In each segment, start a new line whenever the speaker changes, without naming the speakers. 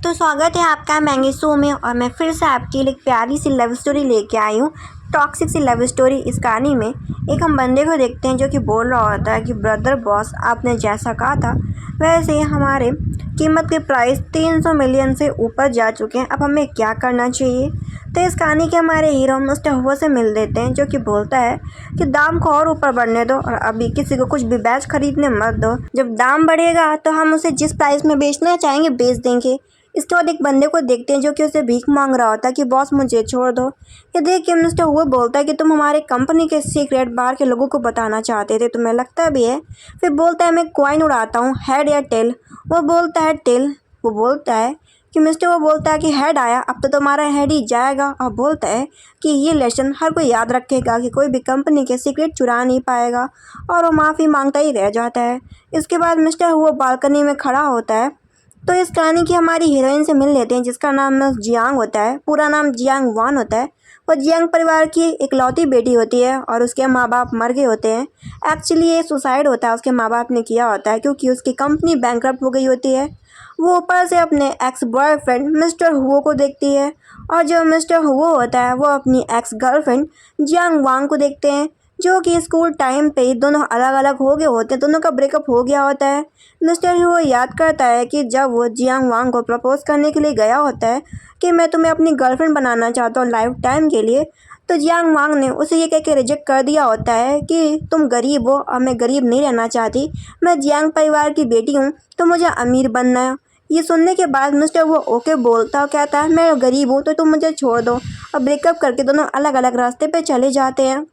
तो स्वागत है आपका मैंगी शो में। और मैं फिर से आपके लिए एक प्यारी सी लव स्टोरी लेके आई हूँ। टॉक्सिक सी लव स्टोरी। इस कहानी में एक हम बंदे को देखते हैं जो कि बोल रहा होता है कि ब्रदर बॉस, आपने जैसा कहा था वैसे ही हमारे कीमत के प्राइस 300 मिलियन से ऊपर जा चुके हैं, अब हमें क्या करना चाहिए। तो इस कहानी के हमारे हीरो मिस्टर हुआ से मिल देते हैं, जो कि बोलता है कि दाम को और ऊपर बढ़ने दो और अभी किसी को कुछ भी बैच खरीदने मत दो। जब दाम बढ़ेगा तो हम उसे जिस प्राइस में बेचना चाहेंगे बेच देंगे। इसके बाद एक बंदे को देखते हैं जो कि उसे भीख मांग रहा होता है कि बॉस मुझे छोड़ दो। ये देख के मिस्टर हुआ बोलता है कि तुम हमारे कंपनी के सीक्रेट बाहर के लोगों को बताना चाहते थे, तुम्हें लगता भी है। फिर बोलता है मैं कॉइन उड़ाता हूँ, हेड या टेल। वो बोलता है टेल। वो बोलता है कि मिस्टर वो बोलता है कि हेड आया, अब तो तुम्हारा हेड ही जाएगा। और बोलता है कि ये लेसन हर कोई याद रखेगा कि कोई भी कंपनी के सीक्रेट चुरा नहीं पाएगा। और वो माफ़ी मांगता ही रह जाता है। इसके बाद मिस्टर वो बालकनी में खड़ा होता है। तो इस कहानी की हमारी हीरोइन से मिल लेते हैं जिसका नाम जियांग होता है। पूरा नाम जियांग वान होता है। वो जियांग परिवार की इकलौती बेटी होती है और उसके माँ बाप मर गए होते हैं। एक्चुअली ये सुसाइड होता है उसके माँ बाप ने किया होता है, क्योंकि उसकी कंपनी बैंकरप्ट हो गई होती है। वो ऊपर से अपने एक्स बॉयफ्रेंड मिस्टर हुओ को देखती है, और जो मिस्टर हुओ होता है वो अपनी एक्स गर्लफ्रेंड जियांग वांग को देखते हैं, जो कि स्कूल टाइम पे ही दोनों अलग अलग हो गए होते हैं, दोनों का ब्रेकअप हो गया होता है। मिस्टर हुओ याद करता है कि जब वो जियांग वांग को प्रपोज करने के लिए गया होता है कि मैं तुम्हें अपनी गर्लफ्रेंड बनाना चाहता हूँ लाइफ टाइम के लिए, तो जियांग वांग ने उसे ये कह के रिजेक्ट कर दिया होता है कि तुम गरीब हो और मैं गरीब नहीं रहना चाहती, मैं जियांग परिवार की बेटी हूँ तो मुझे अमीर बनना है। ये सुनने के बाद मिस्टर वो ओके बोलता और कहता है मैं गरीब हूँ तो तुम मुझे छोड़ दो। और ब्रेकअप करके दोनों अलग अलग रास्ते पे चले जाते हैं।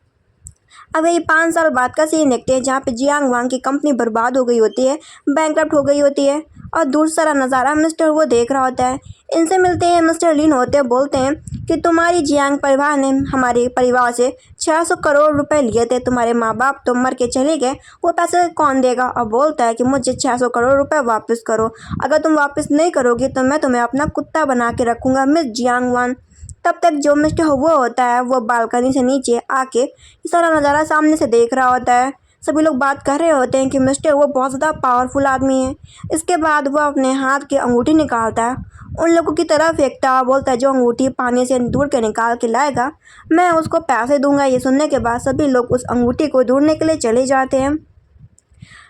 अब यही 5 साल बाद का सीन देखते हैं जहाँ पे जियांग वांग की कंपनी बर्बाद हो गई होती है, बैंकरप्ट हो गई होती है, और दूर सारा नज़ारा मिस्टर वो देख रहा होता है। इनसे मिलते हैं मिस्टर लिन होते हैं, बोलते हैं कि तुम्हारी जियांग परिवार ने हमारे परिवार से 600 करोड़ रुपए लिए थे, तुम्हारे माँ बाप तो मर के चले गए, वो पैसे कौन देगा। और बोलता है कि मुझे 600 करोड़ रुपए वापस करो, अगर तुम वापस नहीं करोगी तो मैं तुम्हें अपना कुत्ता बना के रखूँगा मिस जियांग वान। तब तक जो मिस्टर हुआ होता है वो बालकनी से नीचे आके ये सारा नज़ारा सामने से देख रहा होता है। सभी लोग बात कर रहे होते हैं कि मिस्टर वो बहुत ज़्यादा पावरफुल आदमी है। इसके बाद वो अपने हाथ की अंगूठी निकालता है, उन लोगों की तरफ फेंकता, बोलता है जो अंगूठी पानी से ढूंढ के निकाल के लाएगा मैं उसको पैसे दूंगा। ये सुनने के बाद सभी लोग उस अंगूठी को ढूंढने के लिए चले जाते हैं।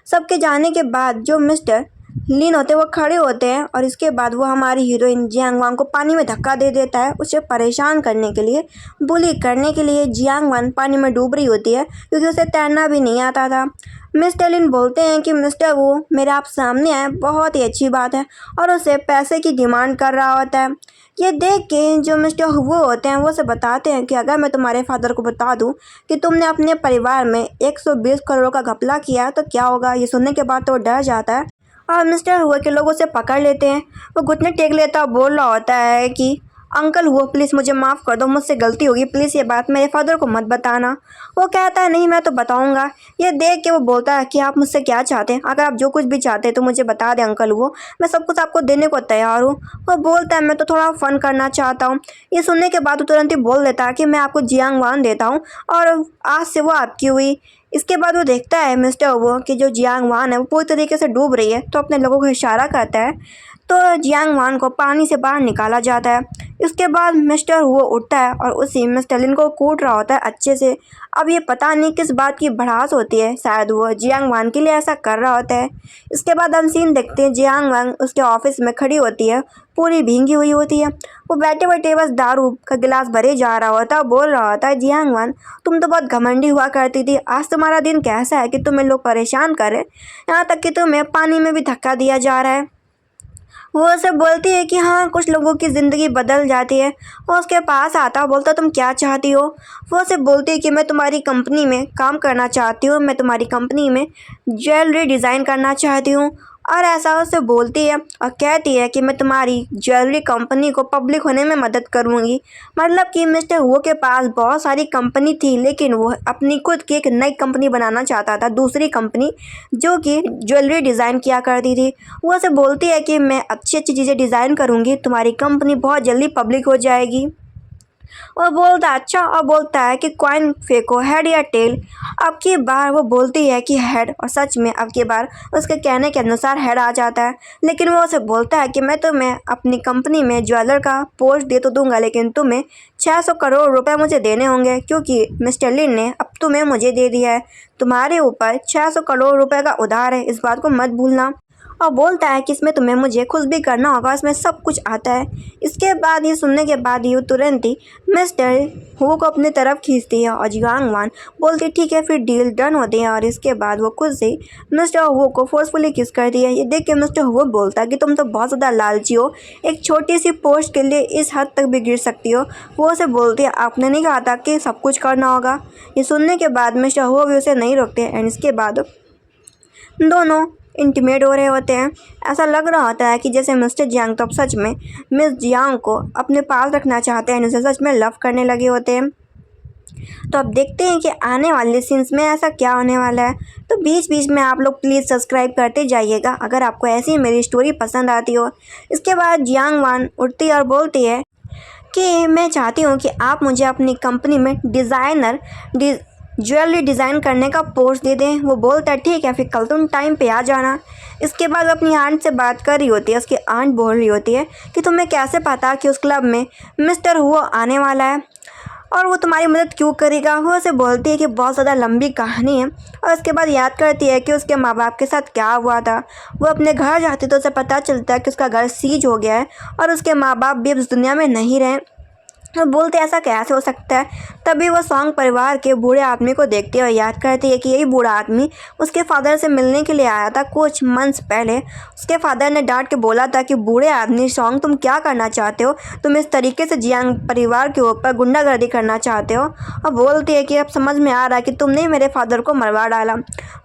सबके जाने के बाद जो मिस्टर लीन होते हैं वो खड़े होते हैं, और इसके बाद वो हमारी हीरोइन जियांग वांग को पानी में धक्का दे देता है, उसे परेशान करने के लिए, बुली करने के लिए। जियांग वांग पानी में डूब रही होती है क्योंकि उसे तैरना भी नहीं आता था। मिस्टर लिन बोलते हैं कि मिस्टर वो मेरे आप सामने आए, बहुत ही अच्छी बात है, और उसे पैसे की डिमांड कर रहा होता है। ये देख के जो मिस्टर हुआ होते हैं वो से बताते हैं कि अगर मैं तुम्हारे फादर को बता दूं कि तुमने अपने परिवार में 120 करोड़ का घपला किया तो क्या होगा। ये सुनने के बाद तो डर जाता है और मिस्टर हुआ के लोग उसे पकड़ लेते हैं। वो घुटने टेक लेता और बोल रहा होता है कि अंकल हुआ प्लीज़ मुझे माफ़ कर दो, मुझसे गलती होगी, प्लीज़ ये बात मेरे फादर को मत बताना। वो कहता है नहीं मैं तो बताऊंगा। ये देख के वो बोलता है कि आप मुझसे क्या चाहते हैं, अगर आप जो कुछ भी चाहते हैं तो मुझे बता दें अंकल, वो मैं सब कुछ आपको देने को तैयार हूँ। वो बोलता है मैं तो थोड़ा फ़न करना चाहता हूँ। ये सुनने के बाद वो तुरंत ही बोल देता है कि मैं आपको जियांग वान देता हूँ और आज से वो आपकी हुई। इसके बाद वो देखता है मिस्टर वो कि जो जियांग वान है वो पूरी तरीके से डूब रही है, तो अपने लोगों को इशारा करता है, तो जियांग वान को पानी से बाहर निकाला जाता है। इसके बाद मिस्टर वो उठता है और उसी मिस्टर लिन को कूट रहा होता है अच्छे से। अब ये पता नहीं किस बात की भड़ास होती है, शायद वो जियांग वान के लिए ऐसा कर रहा होता है। इसके बाद हम सीन देखते हैं जियांग वान उसके ऑफिस में खड़ी होती है, पूरी भींगी हुई होती है। वो बैठे बैठे बस दारू का गिलास भरे जा रहा होता है, बोल रहा होता है जियांग वान तुम तो बहुत घमंडी हुआ करती थी, आज तुम्हारा दिन कैसा है कि तुम्हें लोग परेशान करें, यहाँ तक कि तुम्हें पानी में भी धक्का दिया जा रहा है। वो उसे बोलती है कि हाँ कुछ लोगों की ज़िंदगी बदल जाती है। वो उसके पास आता, बोलता तुम क्या चाहती हो। वो उसे बोलती है कि मैं तुम्हारी कंपनी में काम करना चाहती हूँ, मैं तुम्हारी कंपनी में ज्वेलरी डिज़ाइन करना चाहती हूँ। और ऐसा उससे बोलती है और कहती है कि मैं तुम्हारी ज्वेलरी कंपनी को पब्लिक होने में मदद करूँगी। मतलब कि मिस्टर वो के पास बहुत सारी कंपनी थी, लेकिन वो अपनी खुद की एक नई कंपनी बनाना चाहता था, दूसरी कंपनी जो कि ज्वेलरी डिज़ाइन किया करती थी। वो उसे बोलती है कि मैं अच्छी अच्छी चीज़ें डिज़ाइन करूँगी, तुम्हारी कंपनी बहुत जल्दी पब्लिक हो जाएगी। वो बोलता है अच्छा, और बोलता है कि कॉइन फेंको, हेड या टेल। अब की बार वो बोलती है कि हेड, और सच में अब की बार उसके कहने के अनुसार हेड आ जाता है। लेकिन वो उसे बोलता है कि मैं तुम्हें अपनी कंपनी में ज्वेलर का पोस्ट दे तो दूंगा, लेकिन तुम्हें 600 करोड़ रुपए मुझे देने होंगे, क्योंकि मिस्टर लिन ने अब तुम्हें मुझे दे दिया है। तुम्हारे ऊपर 600 करोड़ रुपए का उधार है, इस बात को मत भूलना। और बोलता है कि इसमें तुम्हें मुझे खुश भी करना होगा, इसमें सब कुछ आता है। इसके बाद ये सुनने के बाद ही तुरंत ही मिस्टर हु को अपनी तरफ खींचती है और जियांग वान बोलती ठीक है, फिर डील डन होती है। और इसके बाद वो खुद से मिस्टर हु को फोर्सफुली किस करती है। ये देख के मिस्टर हु बोलता है कि तुम तो बहुत ज़्यादा लालची हो, एक छोटी सी पोस्ट के लिए इस हद तक भी गिर सकती हो। वो उसे बोलती है आपने नहीं कहा था कि सब कुछ करना होगा। ये सुनने के बाद मिस्टर हु भी उसे नहीं रोकते। एंड इसके बाद दोनों इंटीमेट हो रहे होते हैं। ऐसा लग रहा होता है कि जैसे मिस्टर जियांग तो अब सच में मिस जियांग को अपने पास रखना चाहते हैं, उसे सच में लव करने लगे होते हैं। तो अब देखते हैं कि आने वाले सीन्स में ऐसा क्या होने वाला है। तो बीच बीच में आप लोग प्लीज़ सब्सक्राइब करते जाइएगा अगर आपको ऐसी मेरी स्टोरी पसंद आती हो। इसके बाद जियांग वान उठती और बोलती है कि मैं चाहती हूँ कि आप मुझे अपनी कंपनी में ज्वेलरी डिज़ाइन करने का पोस्ट दे दें। वो बोलता है ठीक है, फिर कल तुम टाइम पे आ जाना। इसके बाद अपनी आंट से बात कर रही होती है। उसकी आंट बोल रही होती है कि तुम्हें कैसे पता कि उस क्लब में मिस्टर हुआ आने वाला है और वो तुम्हारी मदद क्यों करेगा। वो उसे बोलती है कि बहुत ज़्यादा लंबी कहानी है। और उसके बाद याद करती है कि उसके माँ बाप के साथ क्या हुआ था। वो अपने घर जाती तो उसे पता चलता है कि उसका घर सीज हो गया है और उसके माँ बाप भी अब इस दुनिया में नहीं रहे। वो बोलते ऐसा कैसे हो सकता है। तभी वो सॉन्ग परिवार के बूढ़े आदमी को देखती है और याद करती है कि यही बूढ़ा आदमी उसके फादर से मिलने के लिए आया था कुछ मंथ्स पहले। उसके फादर ने डांट के बोला था कि बूढ़े आदमी सॉन्ग तुम क्या करना चाहते हो, तुम इस तरीके से जियांग परिवार के ऊपर गुंडागर्दी करना चाहते हो। और बोलती है कि अब समझ में आ रहा है कि तुमने मेरे फादर को मरवा डाला।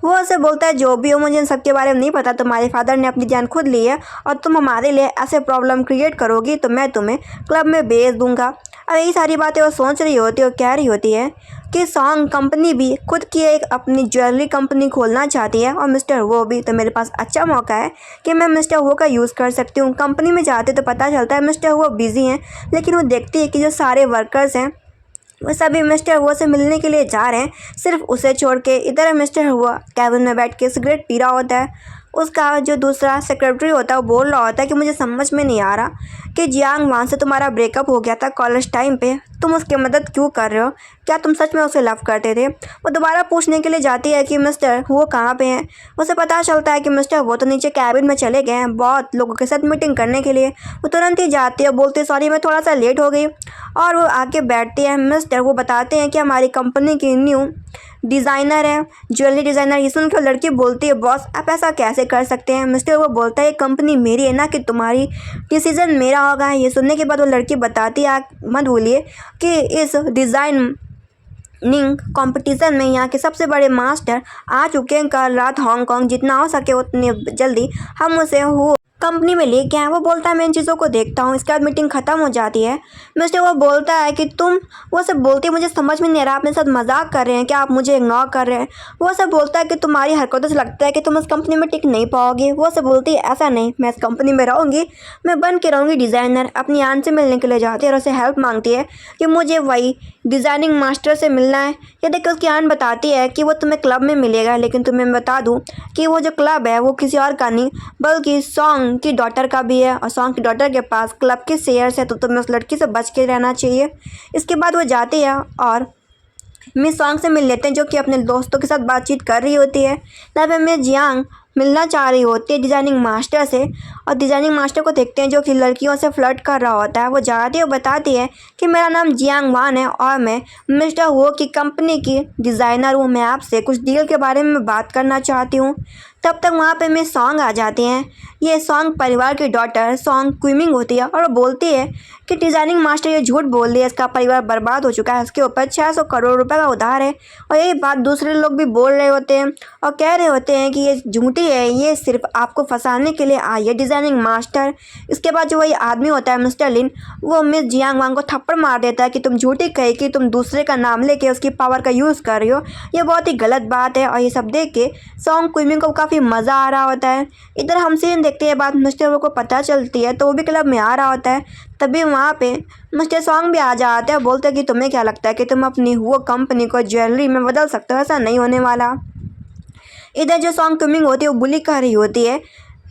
वो उसे बोलता है जो भी हो मुझे इन सब के बारे में नहीं पता, तुम्हारे फादर ने अपनी जान खुद ली है और तुम हमारे लिए ऐसे प्रॉब्लम क्रिएट करोगी तो मैं तुम्हें क्लब में भेज दूंगा। अब यही सारी बातें वो सोच रही होती है और कह रही होती है कि सॉन्ग कंपनी भी खुद की एक अपनी ज्वेलरी कंपनी खोलना चाहती है और मिस्टर वो भी। तो मेरे पास अच्छा मौका है कि मैं मिस्टर वो का यूज़ कर सकती हूँ। कंपनी में जाते तो पता चलता है मिस्टर वो बिज़ी हैं, लेकिन वो देखती है कि जो सारे वर्कर्स हैं वो सभी मिस्टर हुआ से मिलने के लिए जा रहे हैं, सिर्फ उसे छोड़ के। इधर मिस्टर हुआ कैबिन में बैठ के सिगरेट पी रहा होता है। उसका जो दूसरा सेक्रेटरी होता है वो बोल रहा होता है कि मुझे समझ में नहीं आ रहा कि जियांग वान से तुम्हारा ब्रेकअप हो गया था कॉलेज टाइम पे, तुम उसकी मदद क्यों कर रहे हो, क्या तुम सच में उसे लव करते थे। वो दोबारा पूछने के लिए जाती है कि मिस्टर वो कहाँ पे हैं। उसे पता चलता है कि मिस्टर वो तो नीचे कैबिन में चले गए हैं बहुत लोगों के साथ मीटिंग करने के लिए। वो तुरंत ही जाती है, बोलती है सॉरी मैं थोड़ा सा लेट हो गई। और वो आके बैठती है। मिस्टर वो बताते हैं कि हमारी कंपनी की न्यू डिज़ाइनर है, ज्वेलरी डिज़ाइनर। ये सुन के लड़की बोलती है बॉस आप ऐसा कैसे कर सकते हैं। मिस्टर वो बोलता है कंपनी मेरी है ना कि तुम्हारी, डिसीजन मेरा होगा। ये सुनने के बाद वो लड़की बताती है आप मत भूलिए कि इस डिज़ाइनिंग कंपटीशन में यहाँ के सबसे बड़े मास्टर आ चुके हैं। कल रात हांगकांग, जितना हो सके उतने जल्दी हम उसे हो कंपनी में लेके आए। वो बोलता है मैं इन चीज़ों को देखता हूँ। इसके बाद मीटिंग ख़त्म हो जाती है। मिस्टर वो बोलता है कि तुम, वो सब बोलती है मुझे समझ में नहीं आ रहा, अपने साथ मजाक कर रहे हैं क्या, आप मुझे इग्नोर कर रहे हैं। वो सब बोलता है कि तुम्हारी हरकतों से लगता है कि तुम इस कंपनी में टिक नहीं पाओगे। वो सब बोलती है ऐसा नहीं, मैं इस कंपनी में रहूँगी, मैं बन के रहूँगी डिज़ाइनर। अपनी आंट से मिलने के लिए जाती है और उसे हेल्प मांगती है कि मुझे वही डिज़ाइनिंग मास्टर से मिलना है। ये देख उसकी आंट बताती है कि वो तुम्हें क्लब में मिलेगा, लेकिन तुम्हें बता दूँ कि वो जो क्लब है वो किसी और का नहीं बल्कि सॉन्ग की डॉटर का भी है और सॉन्ग की डॉटर के पास क्लब के शेयर्स है, तो तुम्हें उस लड़की से बच के रहना चाहिए। इसके बाद वो जाती है और मिस सॉन्ग से मिल लेते हैं जो कि अपने दोस्तों के साथ बातचीत कर रही होती है। तब मिस जियांग मिलना चाह रही होती है डिज़ाइनिंग मास्टर से और डिज़ाइनिंग मास्टर को देखते हैं जो कि लड़कियों से फ्लर्ट कर रहा होता है। वो जाती है और बताती है कि मेरा नाम जियांग वान है और मैं मिस्टर वो की कंपनी की डिज़ाइनर हूँ, मैं आपसे कुछ डील के बारे में बात करना चाहती हूँ। तब तक वहाँ पे मिस सॉन्ग आ जाती हैं। ये सॉन्ग परिवार की डॉटर सॉन्ग क्विमिंग होती है और वो बोलती है कि डिज़ाइनिंग मास्टर ये झूठ बोल रही है, इसका परिवार बर्बाद हो चुका है, इसके ऊपर 600 करोड़ रुपए का उधार है। और यही बात दूसरे लोग भी बोल रहे होते हैं और कह रहे होते हैं कि ये झूठी है, ये सिर्फ आपको फंसाने के लिए आई है डिज़ाइनिंग मास्टर। इसके बाद जो वही आदमी होता है मिस्टर लिन, वो मिस जियांग वांग को थप्पड़ मार देता है कि तुम झूठी कही कि तुम दूसरे का नाम लेके उसकी पावर का यूज़ कर रही हो, ये बहुत ही गलत बात है। और ये सब देख के सॉन्ग क्विमिंग को काफ़ी मज़ा आ रहा होता है। इधर हम सीन देखते ये बात मिस्टर वो को पता चलती है तो वो भी क्लब में आ रहा होता है। तभी वहाँ पे मिस्टर सॉन्ग भी आ जाते हैं, बोलते हैं कि तुम्हें क्या लगता है कि तुम अपनी वो कंपनी को ज्वेलरी में बदल सकते हो, ऐसा नहीं होने वाला। इधर जो सॉन्ग कमिंग होती है वो बुली कर रही होती है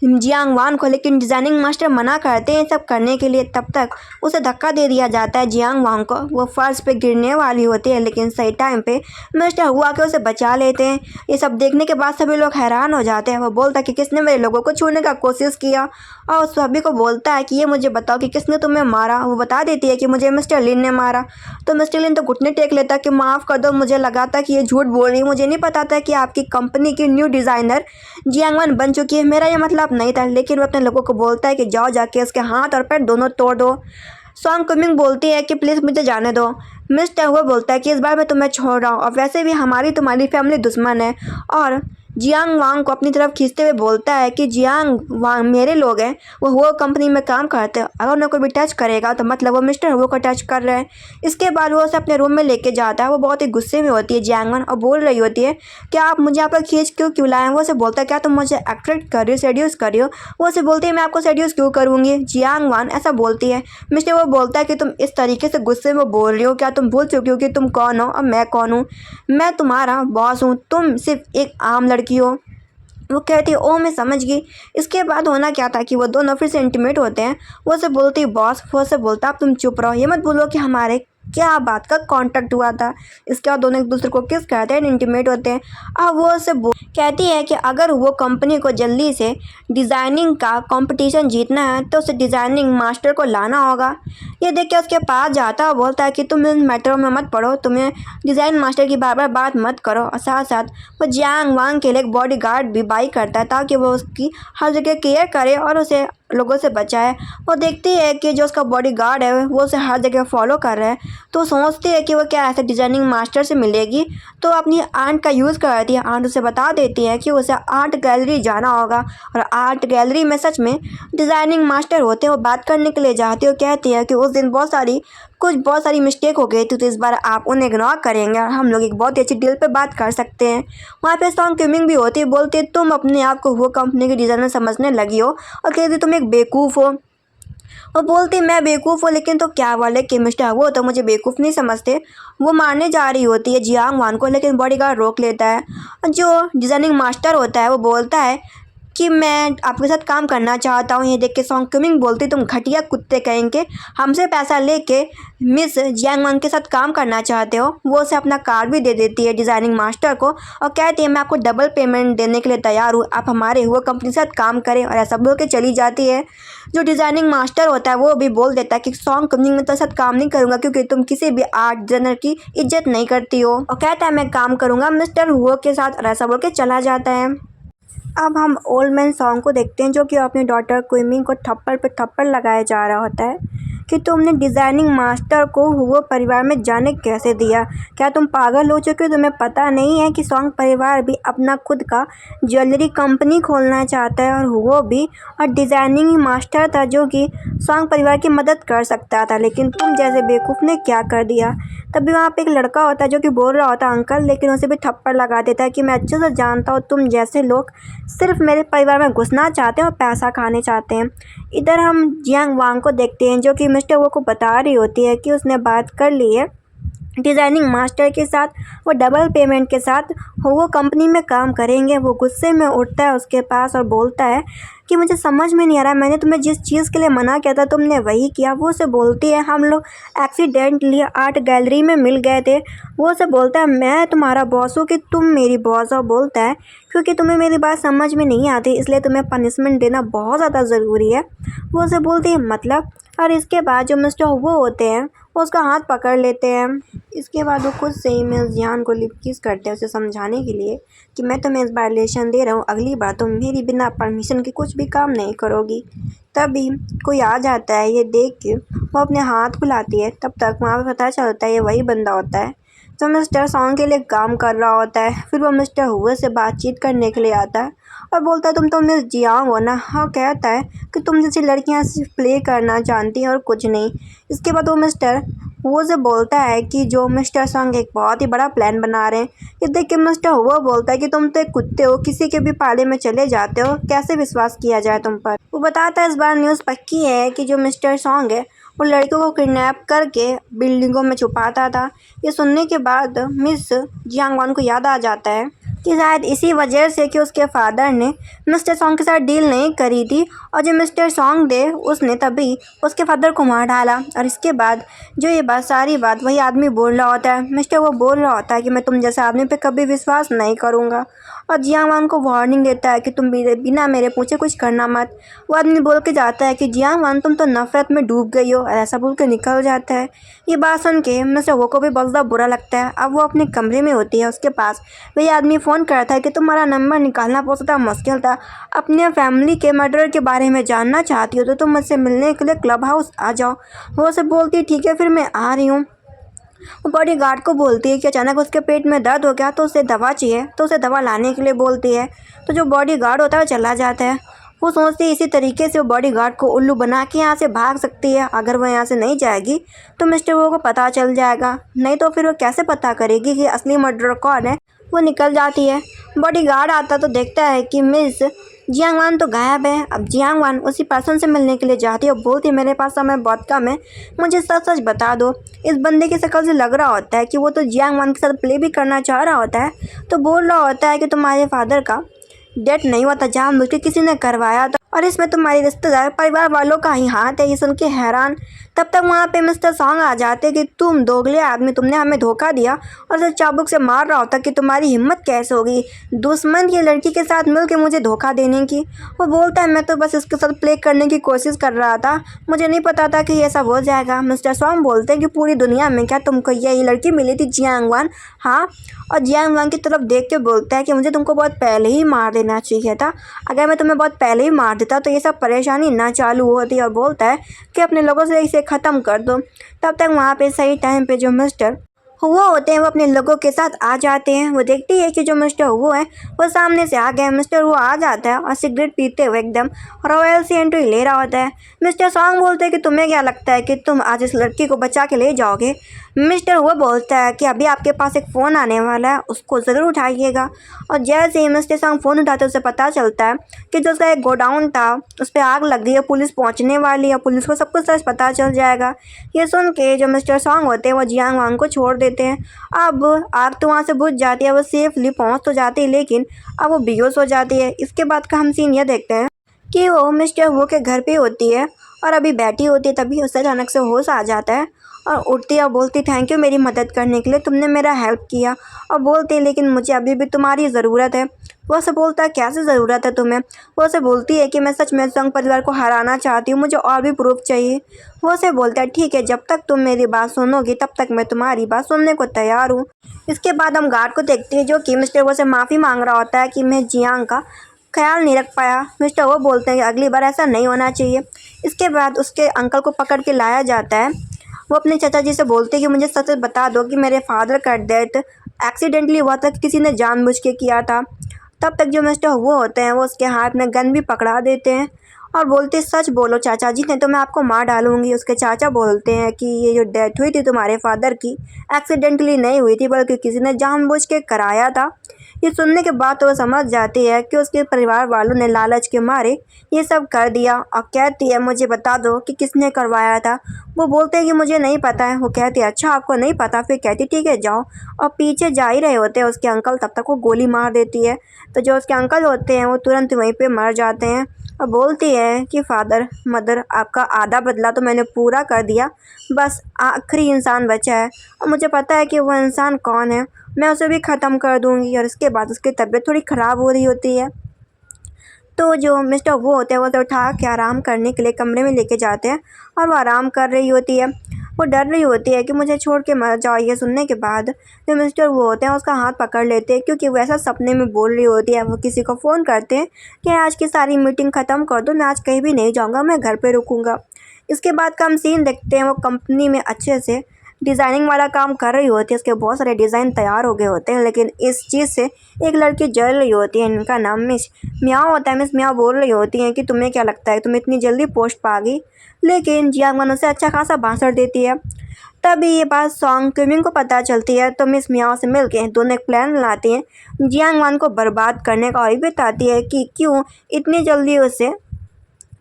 जियांग वान को, लेकिन डिज़ाइनिंग मास्टर मना करते हैं सब करने के लिए। तब तक उसे धक्का दे दिया जाता है जियांग वांग को, वो फर्श पे गिरने वाली होती है, लेकिन सही टाइम पे मिस्टर हुआ के उसे बचा लेते हैं। ये सब देखने के बाद सभी लोग हैरान हो जाते हैं। वो बोलता है कि किसने मेरे लोगों को छूने का कोशिश किया, और सभी को बोलता है कि ये मुझे बताओ कि किसने तुम्हें मारा। वो बता देती है कि मुझे मिस्टर लिन ने मारा। तो मिस्टर लिन तो घुटने टेक लेता कि माफ़ कर दो, मुझे लगा था कि ये झूठ बोल रही है, मुझे नहीं पता था कि आपकी कंपनी की न्यू डिज़ाइनर जियांग वान बन चुकी है, मेरा ये मतलब नहीं था। लेकिन वो अपने लोगों को बोलता है कि जाओ जाके इसके हाथ और पैर दोनों तोड़ दो। सॉन्ग कमिंग बोलती है कि प्लीज़ मुझे जाने दो। मिस्टर हुआ बोलता है कि इस बार मैं तुम्हें छोड़ रहा हूँ, और वैसे भी हमारी तुम्हारी फैमिली दुश्मन है। और जियांग वांग को अपनी तरफ खींचते हुए बोलता है कि जियांग वांग मेरे लोग हैं, वो कंपनी में काम करते हैं, अगर उन्हें कोई भी टच करेगा तो मतलब वो मिस्टर हुआ को टच कर रहा है। इसके बाद वो उसे अपने रूम में लेके जाता है। वो बहुत ही गुस्से में होती है जियांग वांग, और बोल रही होती है कि आप मुझे यहाँ पर खींच क्यों लाए हैं। वो उसे बोलता है क्या तुम मुझे अट्रैक्ट कर रही हो, सेड्यूस कर रही हो। वो उसे बोलती है मैं आपको सेड्यूस क्यों करूँगी, जियांग वान ऐसा बोलती है। मिस्टर वो बोलता है कि तुम इस तरीके से गुस्से में बोल रही हो, क्या तुम भूल चुकी हो कि तुम कौन हो और मैं कौन हूँ। मैं तुम्हारा बॉस हूँ, तुम सिर्फ एक आम लड़की हो। वो कहती है ओ मैं समझ गई। इसके बाद होना क्या था कि वो दोनों फिर से इंटीमेट होते हैं। वो से बोलती है बॉस, वो से बोलता आप तुम चुप रहो, ये मत बोलो कि हमारे क्या बात का कांटेक्ट हुआ था। इसके बाद दोनों एक दूसरे को किस करते हैं, इंटीमेट होते हैं। अब वो उसे कहती है कि अगर वो कंपनी को जल्दी से डिज़ाइनिंग का कंपटीशन जीतना है तो उसे डिज़ाइनिंग मास्टर को लाना होगा। ये देख के उसके पास जाता है, बोलता है कि तुम इन मैटरों में मत पढ़ो, तुम्हें डिज़ाइन मास्टर की बार बार बात मत करो। और साथ साथ वो जियांग वांग के लिए एक बॉडी गार्ड भी बाई करता है ताकि वो उसकी हर जगह केयर करे और उसे लोगों से बचाए। वो देखती है कि जो उसका बॉडी गार्ड है वो उसे हर जगह फॉलो कर रहा है, तो सोचती है कि वो क्या ऐसे डिज़ाइनिंग मास्टर से मिलेगी। तो अपनी आंट का यूज़ करती है। आंट उसे बता देती है कि उसे आर्ट गैलरी जाना होगा, और आर्ट गैलरी में सच में डिज़ाइनिंग मास्टर होते हैं। वो बात करने के लिए जाती है और कहती है कि उस दिन बहुत सारी मिस्टेक हो गई थी, तो इस बार आप उन्हें इग्नोर करेंगे और हम लोग एक बहुत ही अच्छी डील पे बात कर सकते हैं। वहाँ पे सॉन्ग किमिंग भी होती है, बोलती है तुम अपने आप को वो कंपनी के डिज़ाइनर समझने लगी हो, और कहती तुम एक बेवकूफ़ हो। और बोलती मैं बेवकूफ़ हूँ, लेकिन तो क्या वाले कि मिस्टर वो तो मुझे बेवकूफ़ नहीं समझते। वो मारने जा रही होती है जियांग वान को, लेकिन बॉडीगार्ड रोक लेता है। जो डिज़ाइनिंग मास्टर होता है वो बोलता है कि मैं आपके साथ काम करना चाहता हूँ। ये देख के सॉन्ग कमिंग बोलती तुम घटिया कुत्ते कहेंगे, हमसे पैसा लेके मिस जियांग वांग के साथ काम करना चाहते हो। वो उसे अपना कार्ड भी दे देती है डिज़ाइनिंग मास्टर को, और कहती है मैं आपको डबल पेमेंट देने के लिए तैयार हूँ, आप हमारे हुआ कंपनी के साथ काम करें। और ऐसा बोल के चली जाती है। जो डिज़ाइनिंग मास्टर होता है वो भी बोल देता है कि सॉन्ग कंपनी में तो साथ काम नहीं करूँगा, क्योंकि तुम किसी भी आर्ट डिज़ाइनर की इज्जत नहीं करती हो। और कहता है मैं काम करूँगा मिस्टर हुआ के साथ, और ऐसा बोल के चला जाता है। अब हम ओल्ड मैन सॉन्ग को देखते हैं, जो कि अपनी डॉटर क्विमिंग को थप्पड़ पे थप्पड़ लगाया जा रहा होता है कि तुमने डिज़ाइनिंग मास्टर को हुआ परिवार में जाने कैसे दिया, क्या तुम पागल हो चुके हो, तुम्हें पता नहीं है कि सॉन्ग परिवार भी अपना खुद का ज्वेलरी कंपनी खोलना चाहता है, और हुआ भी और डिज़ाइनिंग मास्टर था जो कि सॉन्ग परिवार की मदद कर सकता था, लेकिन तुम जैसे बेवकूफ़ ने क्या कर दिया। तभी वहाँ पे एक लड़का होता है जो कि बोल रहा होता है अंकल, लेकिन उसे भी थप्पड़ लगा देता है कि मैं अच्छे से जानता हूँ तुम जैसे लोग सिर्फ मेरे परिवार में घुसना चाहते हैं और पैसा खाने चाहते हैं। इधर हम जियांग वांग को देखते हैं, जो कि मिस्टर वो को बता रही होती है कि उसने बात कर ली है डिज़ाइनिंग मास्टर के साथ, वो डबल पेमेंट के साथ वो कंपनी में काम करेंगे। वो गुस्से में उठता है उसके पास और बोलता है कि मुझे समझ में नहीं आ रहा, मैंने तुम्हें जिस चीज़ के लिए मना किया था तुमने वही किया। वो उसे बोलती है हम लोग एक्सीडेंटली आर्ट गैलरी में मिल गए थे। वो उसे बोलता है मैं तुम्हारा बॉस हूँ कि तुम मेरी बॉस हो। बोलता है क्योंकि तुम्हें मेरी बात समझ में नहीं आती, इसलिए तुम्हें पनिशमेंट देना बहुत ज़्यादा ज़रूरी है। वो उसे बोलती है मतलब। और इसके बाद जो मिस्टर वो होते हैं वो उसका हाथ पकड़ लेते हैं। इसके बाद वो खुद से ही मिस जियान को लिप किस करते हैं उसे समझाने के लिए कि मैं तुम्हें इस बार लेशन दे रहा हूँ, अगली बार तुम मेरी बिना परमिशन के कुछ भी काम नहीं करोगी। तभी कोई आ जाता है, ये देख के वो अपने हाथ खुलाती है। तब तक वहाँ पे पता चलता है ये वही बंदा होता है जो मिस्टर सॉन्ग के लिए काम कर रहा होता है। फिर वो मिस्टर हुए से बातचीत करने के लिए आता है और बोलता है तुम तो मिस जियांग हो ना। हाँ, कहता है कि तुम जैसी लड़कियां सिर्फ प्ले करना जानती हैं और कुछ नहीं। इसके बाद वो मिस्टर वो से बोलता है कि जो मिस्टर संग एक बहुत ही बड़ा प्लान बना रहे हैं। ये देख के मिस्टर वो बोलता है कि तुम तो एक कुत्ते हो, किसी के भी पाले में चले जाते हो, कैसे विश्वास किया जाए तुम पर। वो बताता है इस बार न्यूज़ पक्की है कि जो मिस्टर सॉन्ग है वो लड़कियों को किडनैप करके बिल्डिंगों में छुपाता था। ये सुनने के बाद मिस जियांग वन को याद आ जाता है कि शायद इसी वजह से कि उसके फादर ने मिस्टर सॉन्ग के साथ डील नहीं करी थी और जो मिस्टर सॉन्ग थे उसने तभी उसके फादर को मार डाला। और इसके बाद जो ये सारी बात वही आदमी बोल रहा होता है। मिस्टर वो बोल रहा होता है कि मैं तुम जैसे आदमी पे कभी विश्वास नहीं करूँगा और जियांग वान को वार्निंग देता है कि तुम बिना मेरे पूछे कुछ करना मत। वो आदमी बोल के जाता है कि जियांग वान तुम तो नफरत में डूब गई हो, ऐसा बोल के निकल जाता है। ये बात सुन के मिस्टर वो को भी बहुत ज़्यादा बुरा लगता है। अब वो अपने कमरे में होती है, उसके पास वही आदमी फ़ोन करता है कि तुम्हारा नंबर निकालना बहुत ज़्यादा मुश्किल था, अपने फैमिली के मर्डर के बारे में जानना चाहती हो तो तुम मुझसे मिलने के लिए क्लब हाउस आ जाओ। वो उसे बोलती है ठीक है फिर मैं आ रही हूँ। वो बॉडी गार्ड को बोलती है कि अचानक उसके पेट में दर्द हो गया तो उसे दवा चाहिए, तो उसे दवा लाने के लिए बोलती है। तो जो बॉडी गार्ड होता है वो चला जाता है। वो सोचती है इसी तरीके से वो बॉडी गार्ड को उल्लू बना के यहाँ से भाग सकती है। अगर वो यहाँ से नहीं जाएगी तो मिस्टर वो को पता चल जाएगा, नहीं तो फिर वो कैसे पता करेगी कि असली मर्डर कौन है। वो निकल जाती है। बॉडी गार्ड आता तो देखता है कि मिस जियांग वान तो गायब है। अब जियांग वान उसी पर्सन से मिलने के लिए जाती है और बोलती है मेरे पास समय बहुत कम है, मुझे सच सच बता दो। इस बंदे की शक्ल से लग रहा होता है कि वो तो जियांग वान के साथ प्ले भी करना चाह रहा होता है। तो बोल रहा होता है कि तुम्हारे फादर का डेथ नहीं हुआ था, जानबूझ के किसी ने करवाया था और इसमें तुम्हारी रिश्तेदार परिवार वालों का ही हाथ है। ये सुन के हैरान तब तक वहाँ पे मिस्टर सॉन्ग आ जाते कि तुम दोगले आदमी, तुमने हमें धोखा दिया और उसे चाबुक से मार रहा होता कि तुम्हारी हिम्मत कैसे होगी दुश्मन की लड़की के साथ मिल के मुझे धोखा देने की। वो बोलता है मैं तो बस इसके साथ प्ले करने की कोशिश कर रहा था, मुझे नहीं पता था कि ये सब हो जाएगा। मिस्टर सॉन्ग बोलते हैं कि पूरी दुनिया में क्या तुमको यही लड़की मिली थी जियांग वान? हाँ। और जियांग वान की तरफ देख के बोलता है कि मुझे तुमको बहुत पहले ही मार देना चाहिए था, अगर मैं तुम्हें बहुत पहले ही मार देता तो ये सब परेशानी ना चालू होती। और बोलता है कि अपने लोगों से इसे ख़त्म कर दो। तब तक वहाँ पे सही टाइम पे जो मिस्टर हुआ होते हैं वो अपने लोगों के साथ आ जाते हैं। वो देखती है कि जो मिस्टर हुआ है वो सामने से आ गया। मिस्टर वो आ जाता है और सिगरेट पीते हुए एकदम रॉयल सी एंट्री ले रहा होता है। मिस्टर सॉन्ग बोलते हैं कि तुम्हें क्या लगता है कि तुम आज इस लड़की को बचा के ले जाओगे? मिस्टर वो बोलता है कि अभी आपके पास एक फ़ोन आने वाला है, उसको ज़रूर उठाइएगा। और जैसे ही मिस्टर सॉन्ग फ़ोन उठाते उसे पता चलता है कि जो उसका एक गोडाउन था उस पर आग लग गई है, पुलिस पहुंचने वाली है, पुलिस को सब कुछ सच पता चल जाएगा। ये सुन के जो मिस्टर सॉन्ग होते हैं वो जियांग वांग को छोड़ देते हैं। अब आग तो वहाँ से बुझ जाती है, वो सेफली पहुँच तो जाती है लेकिन अब वो बेहोश हो जाती है। इसके बाद का हम सीन ये देखते हैं कि वो मिस्टर वो के घर पे होती है और अभी बैठी होती है, तभी उसे अचानक से होश आ जाता है और उठती है और बोलती थैंक यू मेरी मदद करने के लिए, तुमने मेरा हेल्प किया। और बोलती है लेकिन मुझे अभी भी तुम्हारी ज़रूरत है। वो से बोलता है कैसे ज़रूरत है तुम्हें? वो से बोलती है कि मैं सच में संग परिवार को हराना चाहती हूँ, मुझे और भी प्रूफ चाहिए। वो से बोलता है ठीक है, जब तक तुम मेरी बात सुनोगी तब तक मैं तुम्हारी बात सुनने को तैयार हूँ। इसके बाद हम गार्ड को देखते हैं जो कि मिस्टर वो से माफ़ी मांग रहा होता है कि मैं जियांग का ख्याल नहीं रख पाया। मिस्टर वो बोलते हैं कि अगली बार ऐसा नहीं होना चाहिए। इसके बाद उसके अंकल को पकड़ के लाया जाता है। वो अपने चाचा जी से बोलते हैं कि मुझे सच सच बता दो कि मेरे फादर का डेथ एक्सीडेंटली हुआ था कि किसी ने जानबूझ के किया था। तब तक जो मिस्टर वो होते हैं वो उसके हाथ में गन भी पकड़ा देते हैं और बोलते सच बोलो चाचा जी, नहीं तो मैं आपको मार डालूंगी। उसके चाचा बोलते हैं कि ये जो डेथ हुई थी तुम्हारे फादर की एक्सीडेंटली नहीं हुई थी बल्कि किसी ने जानबूझ के कराया था। ये सुनने के बाद तो वो समझ जाती है कि उसके परिवार वालों ने लालच के मारे ये सब कर दिया और कहती है मुझे बता दो कि किसने करवाया था। वो बोलते हैं कि मुझे नहीं पता है। वो कहती है अच्छा आपको नहीं पता? फिर कहती ठीक है जाओ। और पीछे जा ही रहे होते हैं उसके अंकल, तब तक वो गोली मार देती है। तो जो उसके अंकल होते हैं वो तुरंत वहीं पे मर जाते हैं और बोलती है कि फादर मदर आपका आधा बदला तो मैंने पूरा कर दिया, बस आखिरी इंसान बचा है और मुझे पता है कि वो इंसान कौन है, मैं उसे भी ख़त्म कर दूंगी। और इसके बाद उसकी तबीयत थोड़ी ख़राब हो रही होती है तो जो मिस्टर वो होते हैं वो तो उठा के आराम करने के लिए कमरे में लेके जाते हैं और वो आराम कर रही होती है। वो डर रही होती है कि मुझे छोड़ के मर जाओ। ये सुनने के बाद जो मिस्टर वो होते हैं उसका हाथ पकड़ लेते हैं क्योंकि वो ऐसा सपने में बोल रही होती है। वो किसी को फ़ोन करते हैं कि आज की सारी मीटिंग ख़त्म कर दो, मैं आज कहीं भी नहीं जाऊँगा, मैं घर पर रुकूँगा। इसके बाद का हम सीन देखते हैं वो कंपनी में अच्छे से डिज़ाइनिंग वाला काम कर रही होती है। उसके बहुत सारे डिज़ाइन तैयार हो गए होते हैं लेकिन इस चीज़ से एक लड़की जल रही होती है। इनका नाम मिस म्याओ होता है। मिस म्याओ बोल रही होती हैं कि तुम्हें क्या लगता है तुम इतनी जल्दी पोस्ट पा गई? लेकिन जियांग वन उसे अच्छा खासा भाषण देती है। तभी ये बात सॉन्ग क्यूमिंग को पता चलती है, तो मिस मियाओ से मिलके दोनों एक प्लान बनाती हैं जियांग वन को बर्बाद करने का, और ये बताती है कि क्यों इतनी जल्दी उसे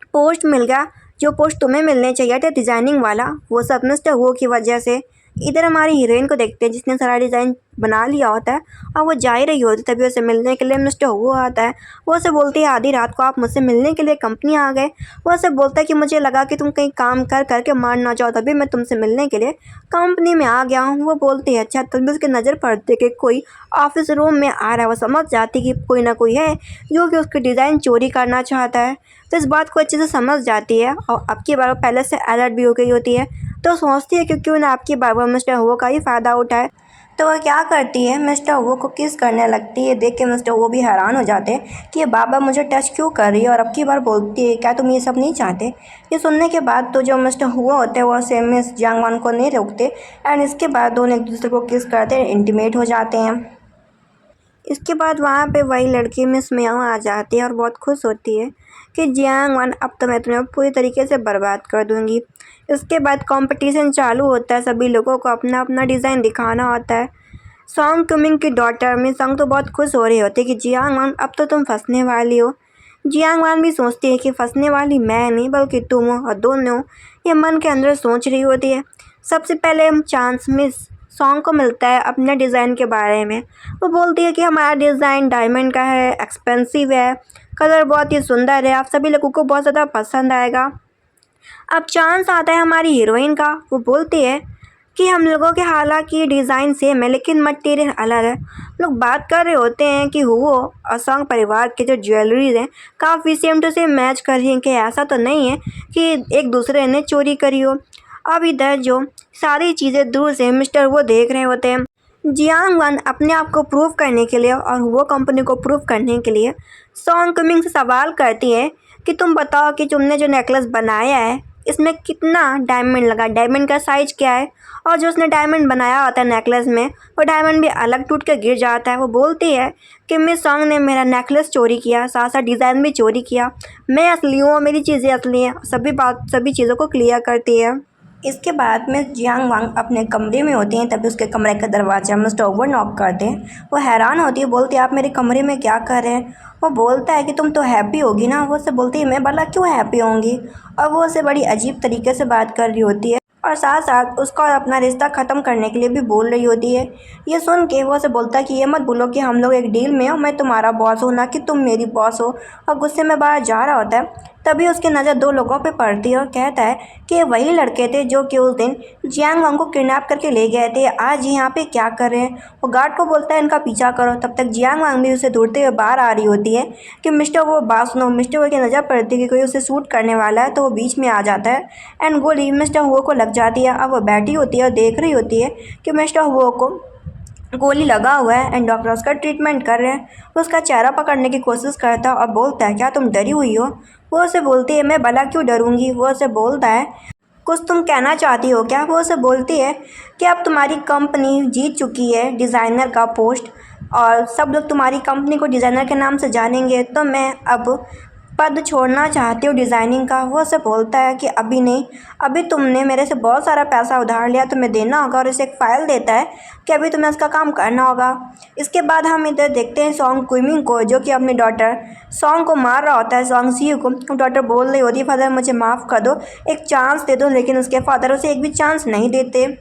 पोस्ट मिल गया, जो पोस्ट तुम्हें मिलने चाहिए था डिज़ाइनिंग वाला, वो सब मिस्टर वो की वजह से। इधर हमारी हीरोइन को देखते हैं जिसने सारा डिज़ाइन बना लिया होता है और वो जा ही रही होती, तभी उसे मिलने के लिए मिस्टर वो आता है। वो उसे बोलती है आधी रात को आप मुझसे मिलने के लिए कंपनी आ गए। वो उसे बोलता है कि मुझे लगा कि तुम कहीं काम कर करके मार ना जाओ, तभी मैं तुमसे मिलने के लिए कंपनी में आ गया हूँ। वो बोलती है अच्छा, तभी उसकी नज़र पड़ती है कि कोई ऑफिस रूम में आ रहा है। वो समझ जाती कि कोई ना कोई है जो कि उसकी डिज़ाइन चोरी करना चाहता है, तो इस बात को अच्छे से समझ जाती है और अब की बार वो पहले से अलर्ट भी हो गई होती है। तो सोचती है कि क्यों ना आपकी बार वो मिस्टर वो का ही फ़ायदा उठाए। तो वह क्या करती है, मिस्टर वो को किस करने लगती है। देख के मिस्टर वो भी हैरान हो जाते हैं कि ये बाबा मुझे टच क्यों कर रही है, और अब की बार बोलती है क्या तुम ये सब नहीं चाहते। ये सुनने के बाद तो जो मिस्टर हुआ होते हैं वो से मिस जियांग वन को नहीं रोकते, एंड इसके बाद दोनों एक दूसरे को किस करते हैं, इंटीमेट हो जाते हैं। इसके बाद वहाँ पे वही लड़की मिस मियाओ आ जाती है और बहुत खुश होती है कि जियांग वन अब तो मैं तुम्हें पूरी तरीके से बर्बाद कर दूँगी। इसके बाद कंपटीशन चालू होता है, सभी लोगों को अपना अपना डिज़ाइन दिखाना होता है। सॉन्ग कुमिंग की डॉटर मिस सॉन्ग तो बहुत खुश हो रही होती है कि जियांग वन अब तो तुम फंसने वाली हो। जियांग वन भी सोचती है कि फंसने वाली मैं नहीं बल्कि तुम हो, और दोनों ये मन के अंदर सोच रही होती है। सबसे पहले चांस मिस सॉन्ग को मिलता है अपने डिज़ाइन के बारे में। वो बोलती है कि हमारा डिज़ाइन डायमंड का है, एक्सपेंसिव है, कलर बहुत ही सुंदर है, आप सभी लोगों को बहुत ज़्यादा पसंद आएगा। अब चांस आता है हमारी हीरोइन का। वो बोलती है कि हम लोगों के हालांकि डिज़ाइन सेम है लेकिन मटेरियल अलग है। लोग बात कर रहे होते हैं कि वो और सॉन्ग परिवार के जो ज्वेलरीज हैं काफ़ी सेम टू सेम मैच कर रही हैं, कि ऐसा तो नहीं है कि एक दूसरे ने चोरी करी हो। अब इधर जो सारी चीज़ें दूर से मिस्टर वो देख रहे होते हैं। जियांग वन अपने आप को प्रूव करने के लिए और वो कंपनी को प्रूव करने के लिए सॉन्ग कमिंग से सवाल करती है कि तुम बताओ कि तुमने जो नेकलेस बनाया है इसमें कितना डायमंड लगा, डायमंड का साइज क्या है। और जो उसने डायमंड बनाया होता है नेकलेस में, वो डायमंड भी अलग टूट कर गिर जाता है। वो बोलती है कि मिस सॉन्ग ने मेरा नेकलेस चोरी किया, साथ साथ डिज़ाइन भी चोरी किया, मैं असली हूँ, मेरी चीज़ें असली हैं। सभी चीज़ों को क्लियर करती है। इसके बाद मिस जियांग वांग अपने कमरे में होती हैं, तभी उसके कमरे का दरवाज़ा मिस्टर ओवर नॉक करते हैं। वो हैरान होती है, बोलती है आप मेरे कमरे में क्या कर रहे हैं। वो बोलता है कि तुम तो हैप्पी होगी ना। वो उससे बोलती है मैं भला क्यों हैप्पी होंगी, और वो उसे बड़ी अजीब तरीके से बात कर रही होती है और साथ साथ उसका अपना रिश्ता ख़त्म करने के लिए भी बोल रही होती है। ये सुन के वो उसे बोलता है कि ये मत बोलो कि हम लोग एक डील में हो, मैं तुम्हारा बॉस हूँ ना कि तुम मेरी बॉस हो, और गुस्से में बाहर जा रहा होता है। तभी उसकी नज़र दो लोगों पे पड़ती है और कहता है कि ये वही लड़के थे जो कि उस दिन जियांग वांग को किडनैप करके ले गए थे, आज यहाँ पे क्या कर रहे हैं। वो गार्ड को बोलता है इनका पीछा करो। तब तक जियांग वांग भी उसे ढूंढते हुए बाहर आ रही होती है कि मिस्टर वो बात सुनो। मिस्टर वो की नज़र पड़ती है कि कोई उसे शूट करने वाला है, तो वो बीच में आ जाता है एंड गोली मिस्टर वो को लग जाती है। अब वो बैठी होती है और देख रही होती है कि मिस्टर वो को गोली लगा हुआ है एंड डॉक्टर उसका ट्रीटमेंट कर रहे हैं। वो उसका चेहरा पकड़ने की कोशिश करता है और बोलता है क्या तुम डरी हुई हो। वो उसे बोलती है मैं भला क्यों डरूंगी। वो उसे बोलता है कुछ तुम कहना चाहती हो क्या। वो उसे बोलती है कि अब तुम्हारी कंपनी जीत चुकी है डिज़ाइनर का पोस्ट, और सब लोग तुम्हारी कंपनी को डिज़ाइनर के नाम से जानेंगे, तो मैं अब पद छोड़ना चाहती हूँ डिज़ाइनिंग का। वो उसे बोलता है कि अभी नहीं, अभी तुमने मेरे से बहुत सारा पैसा उधार लिया, तुम्हें देना होगा, और इसे एक फ़ाइल देता है कि अभी तुम्हें उसका काम करना होगा। इसके बाद हम इधर देखते हैं सॉन्ग क्विमिंग को, जो कि अपनी डॉटर सॉन्ग को मार रहा होता है, सॉन्ग सी को। डॉटर बोल रही होती है फादर मुझे माफ़ कर दो, एक चांस दे दो, लेकिन उसके फादर उसे एक भी चांस नहीं देते।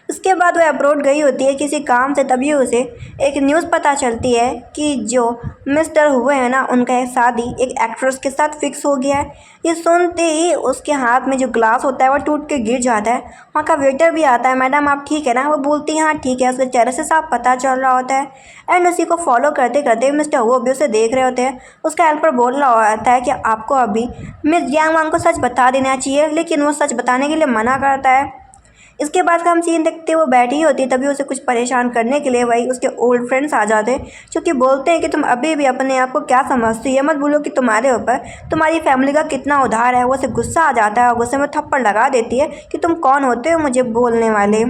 उसके बाद वह अब्रॉड गई होती है किसी काम से, तभी उसे एक न्यूज़ पता चलती है कि जो मिस्टर हुए हैं ना उनका एक शादी एक एक्ट्रेस के साथ फिक्स हो गया है। ये सुनते ही उसके हाथ में जो ग्लास होता है वो टूट के गिर जाता है। वहाँ का वेटर भी आता है, मैडम आप ठीक है ना। वो बोलती है हाँ ठीक है। उसके चेहरे से साफ पता चल रहा होता है एंड उसी को फॉलो करते करते मिस्टर वो भी उसे देख रहे होते हैं। उसका हेल्पर बोल रहा होता है कि आपको अभी मिस जियांग वांग को सच बता देना चाहिए, लेकिन वो सच बताने के लिए मना करता है। इसके बाद का हम सीन देखते हैं वो बैठी होती है, तभी उसे कुछ परेशान करने के लिए वही उसके ओल्ड फ्रेंड्स आ जाते हैं, जो कि बोलते हैं कि तुम अभी भी अपने आप को क्या समझती है, मत बोलो कि तुम्हारे ऊपर तुम्हारी फैमिली का कितना उधार है। वो उसे गुस्सा आ जाता है और गुस्से में थप्पड़ लगा देती है कि तुम कौन होते हो मुझे बोलने वाले।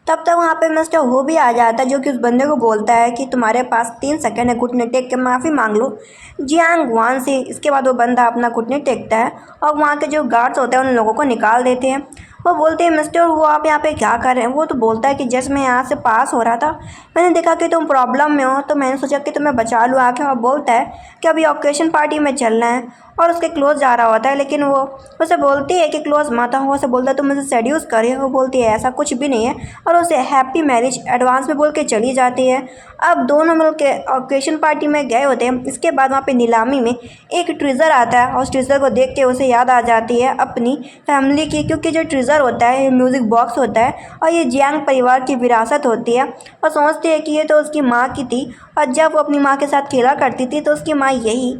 तब तक वहाँ पे मिस्टर वो भी आ जाता है, जो कि उस बंदे को बोलता है कि तुम्हारे पास 3 सेकंड है, घुटने टेक के माफ़ी मांग लो जियांग वान से। इसके बाद वो बंदा अपना घुटने टेकता है और वहाँ के जो गार्ड्स होते हैं उन लोगों को निकाल देते हैं। वो बोलते हैं मिस्टर वो आप यहाँ पे क्या कर रहे हैं। वो तो बोलता है कि जस्ट मैं यहाँ से पास हो रहा था, मैंने देखा कि तुम प्रॉब्लम में हो तो मैंने सोचा कि तुम्हें बचा लूँ आके। और बोलता है कि अभी ओकेशन पार्टी में चलना है और उसके क्लोज जा रहा होता है, लेकिन वो उसे बोलती है कि क्लोज मत हो। उसे बोलता है तुम मुझे सेड्यूस करे। वो बोलती है ऐसा कुछ भी नहीं है और उसे हैप्पी मैरिज एडवांस में बोल के चली जाती है। अब दोनों मिल के ओकेशन पार्टी में गए होते हैं। इसके बाद वहाँ पे नीलामी में एक ट्रेजर आता है और उस ट्रेजर को देख के उसे याद आ जाती है अपनी फैमिली की, क्योंकि जो ट्रेजर होता है ये म्यूज़िक बॉक्स होता है और ये जियांग परिवार की विरासत होती है। और सोचती है कि ये तो उसकी माँ की थी और जब वो अपनी माँ के साथ खेला करती थी तो उसकी माँ यही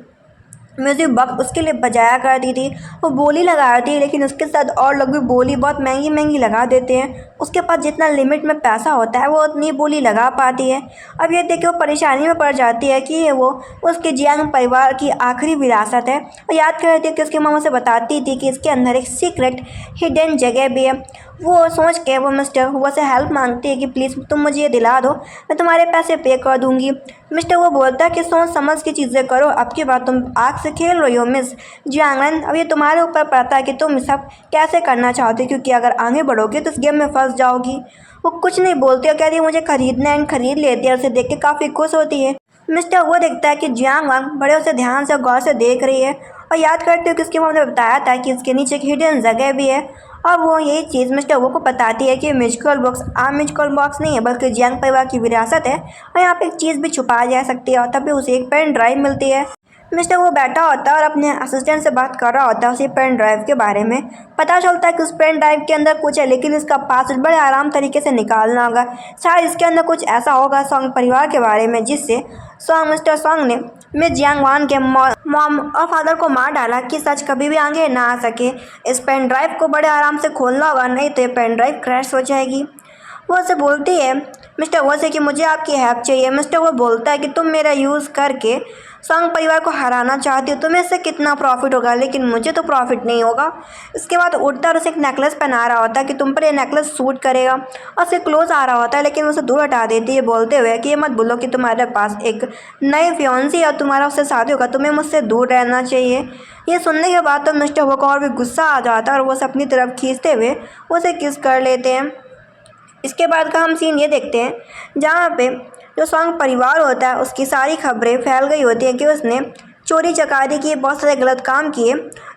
म्यूज़िक बॉक्स उसके लिए बजाया करती थी। वो बोली लगाती है, लेकिन उसके साथ और लोग भी बोली बहुत महंगी महंगी लगा देते हैं। उसके पास जितना लिमिट में पैसा होता है वो उतनी बोली लगा पाती है। अब ये देख के वो परेशानी में पड़ जाती है कि वो उसके जियांग परिवार की आखिरी विरासत है। और याद कर रही थी कि उसकी माँ उसे बताती थी कि इसके अंदर एक सीक्रेट हिडन जगह भी है। वो सोच के वो मिस्टर वो से हेल्प मांगती है कि प्लीज़ तुम मुझे ये दिला दो, मैं तुम्हारे पैसे पे कर दूंगी। मिस्टर वो बोलता है कि सोच समझ की चीज़ें करो, अब की बात तुम आग से खेल रही हो मिस जियांगन। अब ये तुम्हारे ऊपर पड़ता है कि तुम सब कैसे करना चाहते हो, क्योंकि अगर आगे बढ़ोगे तो इस गेम में फंस जाओगी। वो कुछ नहीं बोलती और कहती है मुझे खरीदना है, खरीद लेती है। उसे देख के काफ़ी खुश होती है। मिस्टर वो देखता है कि जियांग वांग बड़े उसे ध्यान से और गौर से देख रही है और याद करते हो कि उसकी माँ ने बताया था कि इसके नीचे एक हिडन जगह भी है। और वो यही चीज़ मिस्टर वो को बताती है कि म्यूजिकल बॉक्स आम म्यूजिकल बॉक्स नहीं है बल्कि जियांग परिवार की विरासत है और यहाँ पे एक चीज़ भी छुपाई जा सकती है। और तभी उसे एक पेन ड्राइव मिलती है। मिस्टर वो बैठा होता है और अपने असिस्टेंट से बात कर रहा होता है उसी पेन ड्राइव के बारे में। पता चलता है कि उस पेन ड्राइव के अंदर कुछ है, लेकिन इसका पासवर्ड बड़े आराम तरीके से निकालना होगा। शायद इसके अंदर कुछ ऐसा होगा सॉन्ग परिवार के बारे में, जिससे सॉन्ग मिस्टर सॉन्ग ने मिस जियांग वान के मॉम और फादर को मार डाला कि सच कभी भी आगे ना आ सके। इस पेन ड्राइव को बड़े आराम से खोलना होगा, नहीं तो ये पेन ड्राइव क्रैश हो जाएगी। वो उसे बोलती है मिस्टर वो से कि मुझे आपकी हेल्प चाहिए। मिस्टर वो बोलता है कि तुम मेरा यूज़ करके सॉन्ग परिवार को हराना चाहती हो, तुम्हें इससे कितना प्रॉफिट होगा, लेकिन मुझे तो प्रॉफिट नहीं होगा। इसके बाद उठता और उसे एक नेकलेस पहना रहा होता है कि तुम पर ये नेकलेस सूट करेगा और उसे क्लोज आ रहा होता है, लेकिन उसे दूर हटा देती है बोलते हुए कि ये मत बोलो कि तुम्हारे पास एक नई फियोन्सी और तुम्हारा उससे शादी होगा, तुम्हें मुझसे दूर रहना चाहिए। ये सुनने के बाद तो मिस्टर वो को और भी गुस्सा आ जाता है और वो उसे अपनी तरफ खींचते हुए उसे किस कर लेते हैं। इसके बाद का हम सीन ये देखते हैं जहाँ पे जो सॉन्ग परिवार होता है उसकी सारी खबरें फैल गई होती हैं कि उसने चोरी चकारी की, बहुत सारे गलत काम किए।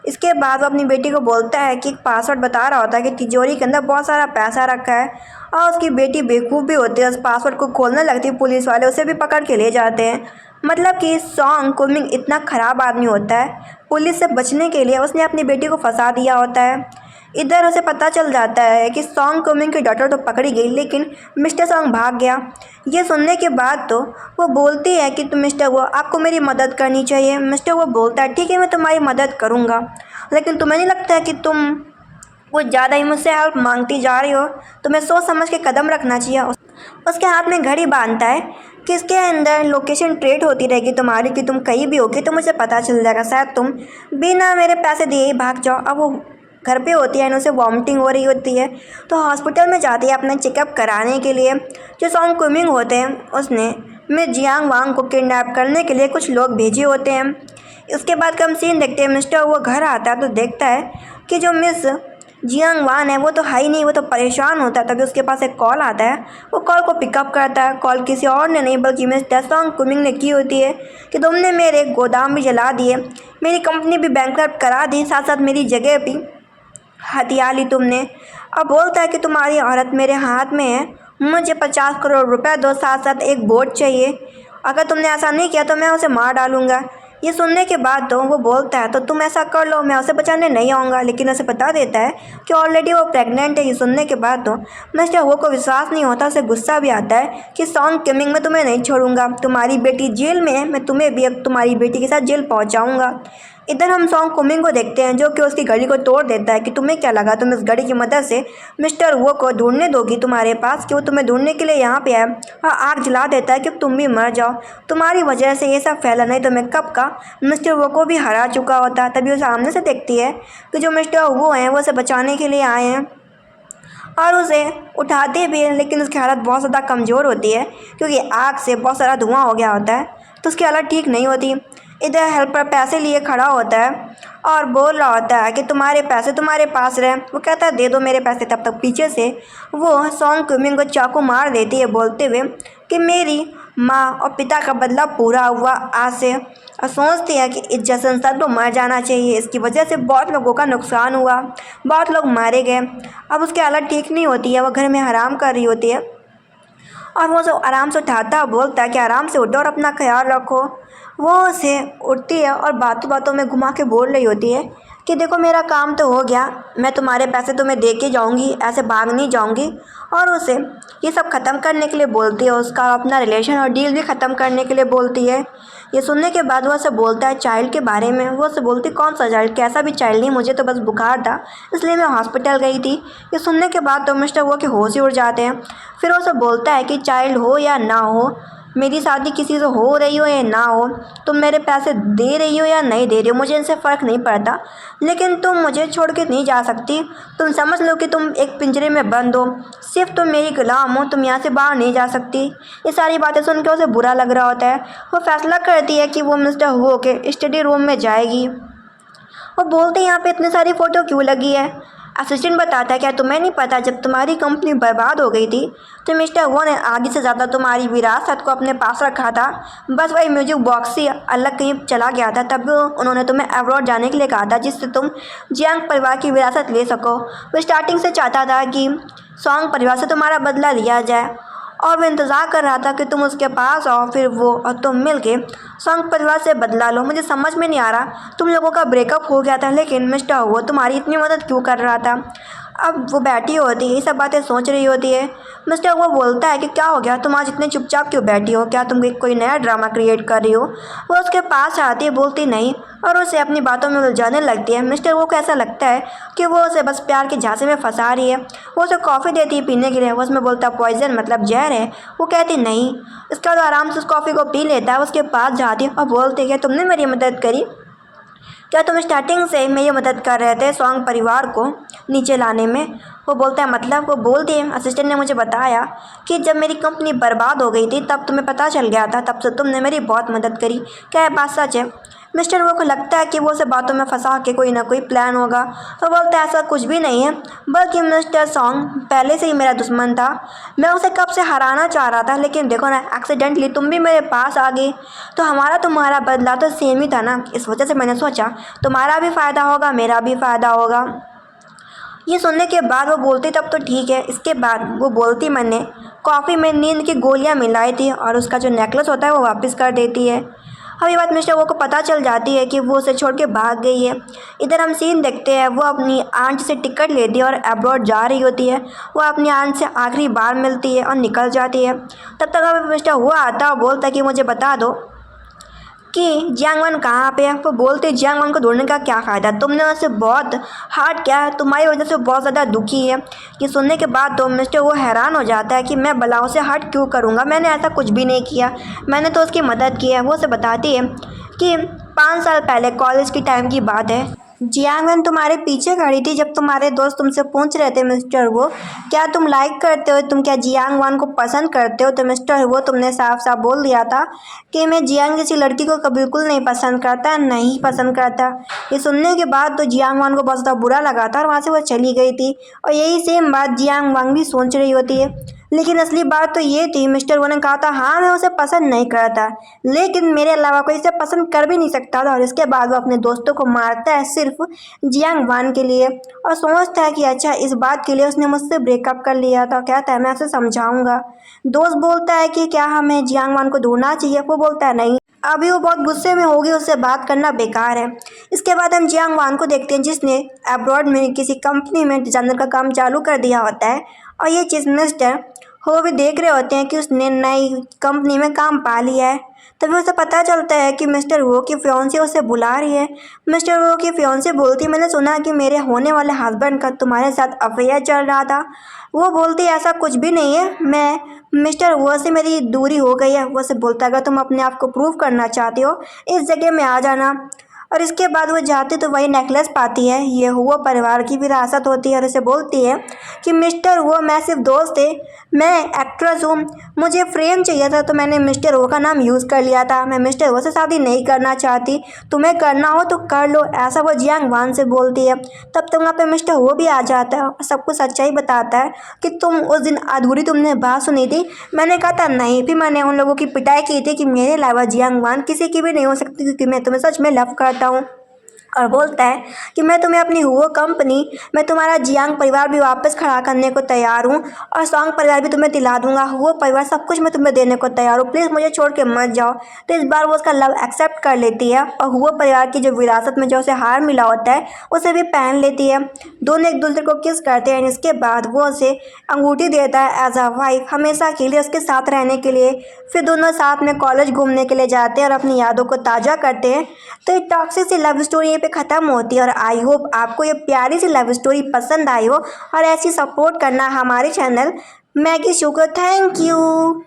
इसके बाद वो अपनी बेटी को बोलता है कि एक पासवर्ड बता रहा होता है कि तिजोरी के अंदर बहुत सारा पैसा रखा है और उसकी बेटी बेवकूफ़ भी होती है, उस पासवर्ड को खोलने लगती है। पुलिस वाले उसे भी पकड़ के ले जाते हैं। मतलब कि सॉन्ग कुमिंग इतना ख़राब आदमी होता है, पुलिस से बचने के लिए उसने अपनी बेटी को फंसा दिया होता है। इधर उसे पता चल जाता है कि सॉन्ग कुमिंग की डॉटर तो पकड़ी गई, लेकिन मिस्टर सॉन्ग भाग गया। ये सुनने के बाद तो वो बोलती है कि तुम मिस्टर वो आपको मेरी मदद करनी चाहिए। मिस्टर वो बोलता है ठीक है मैं तुम्हारी मदद करूँगा, लेकिन तुम्हें नहीं लगता है कि तुम कुछ ज़्यादा ही मुझसे हेल्प मांगती जा रही हो, तुम्हें सोच समझ के कदम रखना चाहिए। उसके हाथ में घड़ी बांधता है कि इसके अंदर लोकेशन ट्रेड होती रहेगी तुम्हारी, कि तुम कहीं भी होगी तो मुझे पता चल जाएगा, शायद तुम बिना मेरे पैसे दिए ही भाग जाओ। अब वो घर पे होती है, उसे वॉमिटिंग हो रही होती है तो हॉस्पिटल में जाती है अपना चेकअप कराने के लिए। जो सॉन्ग कुमिंग होते हैं उसने मिस जियांग वांग को किडनैप करने के लिए कुछ लोग भेजे होते हैं। इसके बाद का हम सीन देखते हैं मिस्टर वो घर आता है तो देखता है कि जो मिस जियांग वान है वो तो है ही नहीं, वो तो परेशान होता है। तभी उसके पास एक कॉल आता है, वो कॉल को पिकअप करता है। कॉल किसी और ने नहीं बल्कि मिस्टर सॉन्ग कुमिंग ने की होती है कि तुमने मेरे गोदाम भी जला दिए, मेरी कंपनी भी बैंकरप्ट करा दी, साथ साथ मेरी जगह भी हथिया ली तुमने। अब बोलता है कि तुम्हारी औरत मेरे हाथ में है, मुझे 50 करोड़ रुपए दो, साथ साथ एक बोट चाहिए। अगर तुमने ऐसा नहीं किया तो मैं उसे मार डालूंगा। ये सुनने के बाद तो वो बोलता है तो तुम ऐसा कर लो, मैं उसे बचाने नहीं आऊँगा, लेकिन उसे बता देता है कि ऑलरेडी वो प्रेग्नेंट है। ये सुनने के बाद तो मिस्टर वो को विश्वास नहीं होता, उसे गुस्सा भी आता है कि सॉन्ग किमिंग में तुम्हें नहीं छोड़ूंगा, तुम्हारी बेटी जेल में है, मैं तुम्हें भी अब तुम्हारी बेटी के साथ जेल पहुँचाऊँगा। इधर हम सॉन्ग कुमिंग को देखते हैं जो कि उसकी घड़ी को तोड़ देता है कि तुम्हें क्या लगा तुम इस घड़ी की मदद से मिस्टर वो को ढूंढने दोगी तुम्हारे पास, कि वो तुम्हें ढूंढने के लिए यहाँ पे आए। और आग जला देता है कि तुम भी मर जाओ, तुम्हारी वजह से ये सब फैला, नहीं तो मैं कब का मिस्टर वो को भी हरा चुका होता। तभी वो सामने से देखती है कि जो मिस्टर वो हैं वो उसे बचाने के लिए आए हैं और उसे उठाते भी हैं, लेकिन उसकी हालत बहुत ज़्यादा कमज़ोर होती है क्योंकि आग से बहुत सारा धुआं हो गया होता है तो उसकी हालत ठीक नहीं होती। इधर हेल्पर पैसे लिए खड़ा होता है और बोल रहा होता है कि तुम्हारे पैसे तुम्हारे पास रहे। वो कहता है दे दो मेरे पैसे। तब तक पीछे से वो सॉन्ग क्यूमिंग को चाकू मार देती है बोलते हुए कि मेरी माँ और पिता का बदला पूरा हुआ आज से। और सोचती है कि इस जैसे इंसान को मर जाना चाहिए, इसकी वजह से बहुत लोगों का नुकसान हुआ, बहुत लोग मारे गए। अब उसकी हालत ठीक नहीं होती है, वो घर में आराम कर रही होती है और वो सब आराम से उठाता बोलता है कि आराम से उठो और अपना ख्याल रखो। वो उसे उठती है और बातों बातों में घुमा के बोल रही होती है कि देखो मेरा काम तो हो गया, मैं तुम्हारे पैसे तुम्हें दे के जाऊँगी, ऐसे भाग नहीं जाऊँगी। और उसे ये सब ख़त्म करने के लिए बोलती है, उसका अपना रिलेशन और डील भी ख़त्म करने के लिए बोलती है। ये सुनने के बाद वो उसे बोलता है चाइल्ड के बारे में। वो उसे बोलती कौन सा चाइल्ड, कैसा भी चाइल्ड नहीं, मुझे तो बस बुखार था इसलिए मैं हॉस्पिटल गई थी। ये सुनने के बाद तो मिस्टर वो के होश ही उड़ जाते हैं। फिर वो उसे बोलता है कि चाइल्ड हो या ना हो, मेरी शादी किसी से हो रही हो या ना हो, तुम मेरे पैसे दे रही हो या नहीं दे रही हो, मुझे इनसे फ़र्क नहीं पड़ता, लेकिन तुम मुझे छोड़ के नहीं जा सकती। तुम समझ लो कि तुम एक पिंजरे में बंद हो, सिर्फ तुम मेरी गुलाम हो, तुम यहाँ से बाहर नहीं जा सकती। ये सारी बातें सुन के उसे बुरा लग रहा होता है। वो फैसला करती है कि वो मिस्टर हो के स्टडी रूम में जाएगी। वो बोलते हैं यहाँ पे इतनी सारी फ़ोटो क्यों लगी है। असिस्टेंट बताता है क्या तुम्हें नहीं पता जब तुम्हारी कंपनी बर्बाद हो गई थी तो मिस्टर वो ने आगे से ज़्यादा तुम्हारी विरासत को अपने पास रखा था, बस वही म्यूजिक बॉक्स ही अलग कहीं चला गया था, तब उन्होंने तुम्हें अब्रॉड जाने के लिए कहा था जिससे तुम जियांग परिवार की विरासत ले सको। वो स्टार्टिंग से चाहता था कि सॉन्ग परिवार से तुम्हारा बदला लिया जाए और वो इंतज़ार कर रहा था कि तुम उसके पास आओ, फिर वो और तुम मिल के सॉन्ग परिवार से बदला लो। मुझे समझ में नहीं आ रहा, तुम लोगों का ब्रेकअप हो गया था लेकिन मिस्टर वो तुम्हारी इतनी मदद क्यों कर रहा था। अब वो बैठी होती है, ये सब बातें सोच रही होती है। मिस्टर वो बोलता है कि क्या हो गया, तुम आज इतने चुपचाप क्यों बैठी हो, क्या तुम कोई नया ड्रामा क्रिएट कर रही हो। वो उसके पास आती है, बोलती नहीं और उसे अपनी बातों में उलझाने लगती है। मिस्टर वो को ऐसा लगता है कि वो उसे बस प्यार के झांसे में फंसा रही है। वो उसे कॉफ़ी देती है पीने के लिए, वो उसमें बोलता पॉइजन मतलब जहर है। वो कहती नहीं। इसके बाद आराम से उस कॉफ़ी को पी लेता है, उसके पास जाती है और बोलती है तुमने मेरी मदद करी, क्या तुम स्टार्टिंग से मेरी मदद कर रहे थे सॉन्ग परिवार को नीचे लाने में। वो बोलता है मतलब। वो बोलती है असिस्टेंट ने मुझे बताया कि जब मेरी कंपनी बर्बाद हो गई थी तब तुम्हें पता चल गया था, तब से तुमने मेरी बहुत मदद करी, क्या ये बात सच है। मिस्टर वो को लगता है कि वो उसे बातों में फंसा के कोई ना कोई प्लान होगा। वो बोलता है ऐसा कुछ भी नहीं है, बल्कि मिस्टर सॉन्ग पहले से ही मेरा दुश्मन था, मैं उसे कब से हराना चाह रहा था, लेकिन देखो ना एक्सीडेंटली तुम भी मेरे पास आ गई, तो हमारा तुम्हारा बदला तो सेम ही था ना। इस वजह से मैंने सोचा तुम्हारा भी फ़ायदा होगा मेरा भी फ़ायदा होगा। ये सुनने के बाद वो बोलती तब तो ठीक है। इसके बाद वो बोलती मैंने कॉफ़ी में नींद की गोलियां मिलाई थी और उसका जो नेकलेस होता है वो वापस कर देती है। अब ये बात मिस्टर वो को पता चल जाती है कि वो उसे छोड़ के भाग गई है। इधर हम सीन देखते हैं, वो अपनी आंट से टिकट लेती है और अब्रॉड जा रही होती है। वो अपनी आंट से आखिरी बार मिलती है और निकल जाती है। तब तक अब मिस्टर हुआ आता है और बोलता है कि मुझे बता दो कि जियांगवन कहाँ पे है। वो बोलते जियांगवन को ढूंढने का क्या फ़ायदा, तुमने उसे बहुत हार्ड किया है, तुम्हारी वजह से बहुत ज़्यादा दुखी है। ये सुनने के बाद तो मिस्टर वो हैरान हो जाता है कि मैं बलाओं से हर्ट क्यों करूँगा, मैंने ऐसा कुछ भी नहीं किया, मैंने तो उसकी मदद की है। वो उसे बताती है कि 5 साल पहले कॉलेज की टाइम की बात है, जियांगवन तुम्हारे पीछे खड़ी थी जब तुम्हारे दोस्त तुमसे पूछ रहे थे मिस्टर वो क्या तुम लाइक करते हो, तुम क्या जियांगवन को पसंद करते हो। तो मिस्टर वो तुमने साफ साफ बोल दिया था कि मैं जियांग जैसी लड़की को बिल्कुल नहीं पसंद करता, नहीं पसंद करता। ये सुनने के बाद तो जियांगवन को बहुत ज़्यादा बुरा लगा था और वहाँ से वो चली गई थी। और यही सेम बात जियांगवन भी सोच रही होती है। लेकिन असली बात तो ये थी, मिस्टर वो ने कहा था हाँ मैं उसे पसंद नहीं करता, लेकिन मेरे अलावा कोई इसे पसंद कर भी नहीं सकता था। और इसके बाद वो अपने दोस्तों को मारता है सिर्फ जियांगवन के लिए और सोचता है कि अच्छा इस बात के लिए उसने मुझसे ब्रेकअप कर लिया था। कहता है मैं उसे समझाऊंगा। दोस्त बोलता है कि क्या हमें जियांगवन को ढूंढना चाहिए। वो बोलता है नहीं, अभी वो बहुत गुस्से में होगी, उससे बात करना बेकार है। इसके बाद हम जियांगवन को देखते हैं जिसने अब्रॉड में किसी कंपनी में डिजाइनर का काम चालू कर दिया होता है और ये चीज़ मिस्टर वो भी देख रहे होते हैं कि उसने नई कंपनी में काम पा लिया है। तभी उसे पता चलता है कि मिस्टर वो की फियांसी उसे बुला रही है। मिस्टर वो की फियांसी बोलती है मैंने सुना कि मेरे होने वाले हस्बैंड का तुम्हारे साथ अफेयर चल रहा था। वो बोलती है ऐसा कुछ भी नहीं है, मैं मिस्टर वो से मेरी दूरी हो गई है। वो से बोलता है अगर तुम अपने आप को प्रूव करना चाहते हो इस जगह में आ जाना। और इसके बाद वो जाती तो वही नेकलेस पाती है। ये हुआ परिवार की विरासत होती है और उसे बोलती है कि मिस्टर हुआ मैं सिर्फ दोस्त थे, मैं एक्ट्रेस हूँ, मुझे फ्रेम चाहिए था तो मैंने मिस्टर हो का नाम यूज़ कर लिया था। मैं मिस्टर हो से शादी नहीं करना चाहती, तुम्हें करना हो तो कर लो, ऐसा वो जियांग वान से बोलती है। तब तक वहाँ पे मिस्टर हो भी आ जाता है और सब कुछ सच्चाई बताता है कि तुम उस दिन अधूरी तुमने बात सुनी थी। मैंने कहा था नहीं, फिर मैंने उन लोगों की पिटाई की थी कि मेरे अलावा जियांग वान किसी की भी नहीं हो सकती, क्योंकि मैं तुम्हें सच में लव करता हूँ। और बोलता है कि मैं तुम्हें अपनी हुओ कंपनी, मैं तुम्हारा जियांग परिवार भी वापस खड़ा करने को तैयार हूँ और सॉन्ग परिवार भी तुम्हें दिला दूंगा। हुओ परिवार सब कुछ मैं तुम्हें देने को तैयार हूँ, प्लीज़ मुझे छोड़ के मत जाओ। तो इस बार वो उसका लव एक्सेप्ट कर लेती है और हुओ परिवार की जो विरासत में जो उसे हार मिला होता है उसे भी पहन लेती है। दोनों एक दूसरे को किस करते हैं। इसके बाद वो उसे अंगूठी देता है एज अ वाइफ, हमेशा के लिए उसके साथ रहने के लिए। फिर दोनों साथ में कॉलेज घूमने के लिए जाते हैं और अपनी यादों को ताज़ा करते हैं। तो ये टॉक्सिक सी लव स्टोरी पे ख़त्म होती है और आई होप आपको ये प्यारी सी लव स्टोरी पसंद आई हो और ऐसी सपोर्ट करना हमारे चैनल मैगी शो को। Thank you.